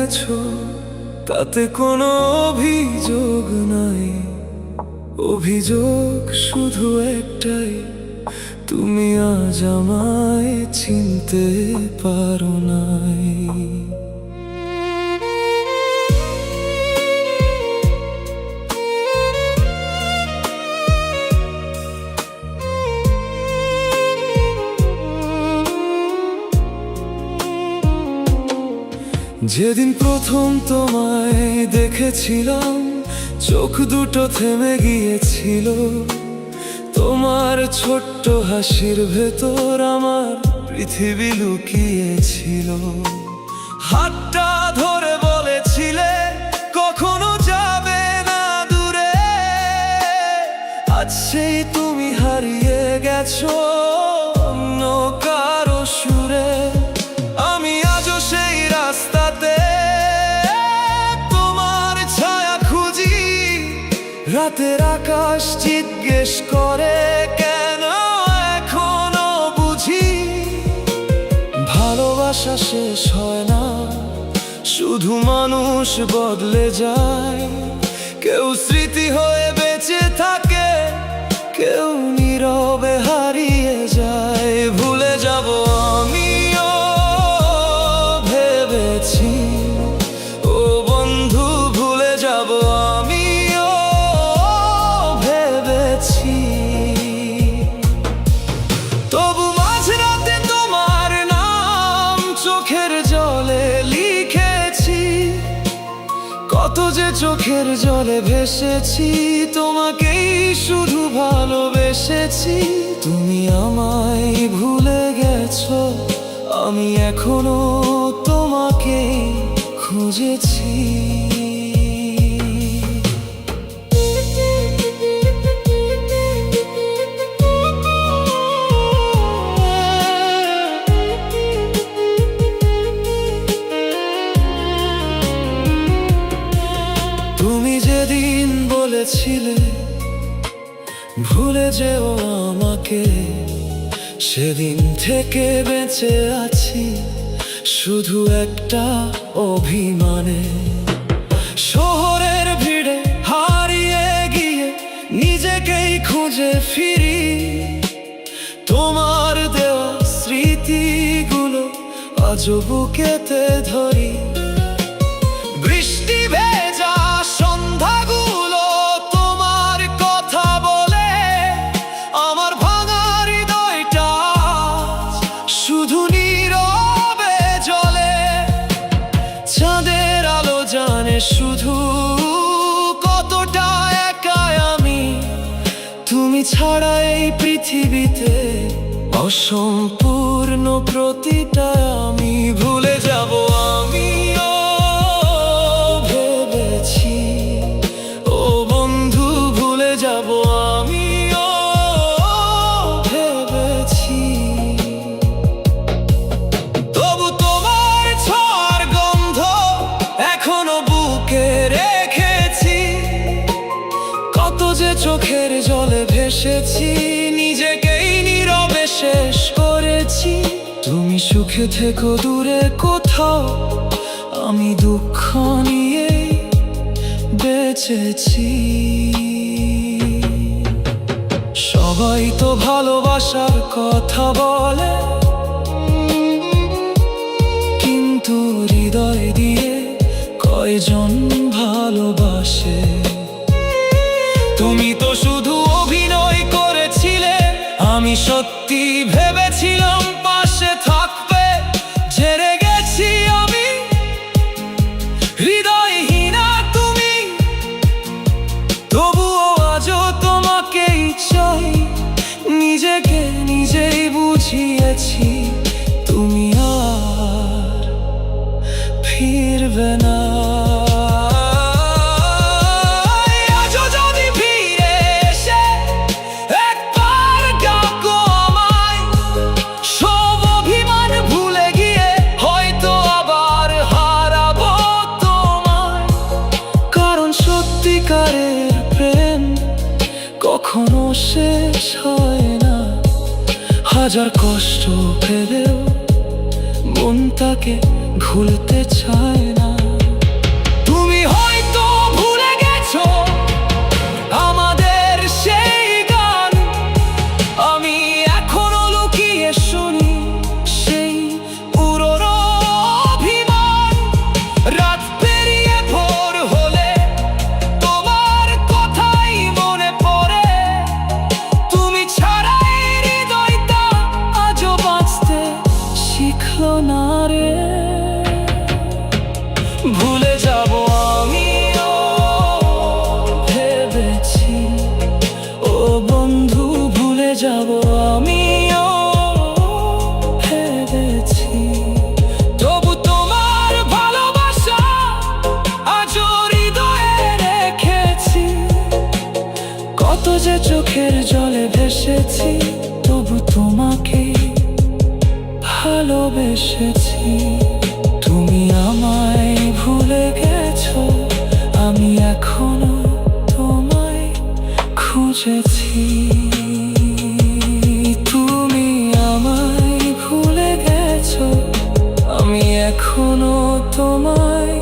গেছো, তাতে কোনো অভিযোগ নাই। অভিযোগ শুধু একটাই, তুমি আজ আমায় চিনতে পারো নাই। যেদিন প্রথম তোমায় দেখেছিলাম, চোখ দুটো থেমে গিয়েছিল। তোমার ছোট্ট হাসির ভেতর আমার পৃথিবী লুকিয়েছিল। হাতটা ধরে বলেছিলে কখনো যাবে না দূরে, আজ সেই তুমি হারিয়ে গেছো অন্য কারো সুরে। আমি আজও সেই রাস্তাতে তোমার ছায়া খুঁজি, রাতের আকাশ জিজ্ঞেস করে কেন এখনো বুঝি। ভালোবাসা শেষ হয় না, শুধু মানুষ বদলে যায়। কেউ স্মৃতি হয়ে বেঁচে থাকে, কেউ নীরবে হারিয়ে যায়। ভুলে যাব আমিও ভেবেছি, ও বন্ধু ভুলে যাব আমিও ভেবেছি। তবু মাঝরাতে তোমার নাম চোখের জলে লিখেছি। কত যে চোখের জলে ভেসেছি, তোমাকেই শুধু ভালোবেসেছি। তুমি আমায় ভুলে গেছো, আমি এখনো তোমাকে খুঁজেছি। তুমি যেদিন বলেছিলে ভুলে যেও আমাকে, সেদিন থেকে বেঁচে আছি শুধু একটা অভিমানে। শহরের ভিড়ে হারিয়ে গিয়ে নিজেকেই খুঁজে ফিরি। তোমার দেওয়া স্মৃতিগুলো আজও বুকেতে ধরি। বৃষ্টি ভেজা সন্ধ্যাগুলো তোমার কথা বলে, আমার ভাঙা হৃদয়টা শুধু নীরবে জ্বলে। চাঁদের আলো জানে শুধু কতটা একা আমি, তুমি ছাড়া এই পৃথিবীতে অসম্পূর্ণ প্রতিটা আমি। ভুলে যাব আমিও ভেবেছি, ও বন্ধু ভুলে যাব আমিও ভেবেছি। তবু তোমার ছোঁয়ার গন্ধ এখনো বুকে রেখেছি। কত যে চোখের জলে ভেসেছি, নিজেকেই নীরবে শেষ করেছি। তুমি সুখে থেকো দূরে কোথাও, আমি দুঃখ নিয়ে বেঁচেছি। সবাই তো ভালোবাসার কথা বলে, কিন্তু হৃদয় দিয়ে কয়জন ভালোবাসে? তুমি তো শুধু অভিনয় করেছিলে, আমি সত্যি ভেবেছিলাম পাশে থাকবে। ছেড়ে গেছি আমি হৃদয়হীনা তুমি, তবুও আজও তোমাকেই চাই। নিজেকে নিজেই বুঝিয়েছি, তুমি আর ফিরবে না। সত্যিকারের প্রেম কখনো শেষ হয় না। হাজার কষ্ট পেলেও মন তাকে ভুলতে চায় না। শিখলো না রে। ভুলে যাব আমিও ভেবেছি, ও বন্ধু ভুলে যাব আমিও ভেবেছি। তবু তোমার ভালোবাসা আজও হৃদয়ে রেখেছি। কত যে চোখের জলে ভেসেছি, তবু তোমাকে ভালোবেসেছি। তুমি আমায় ভুলে গেছো, আমি এখনো তোমায় খুঁজেছি। তুমি আমায় ভুলে গেছো, আমি এখনো তোমায়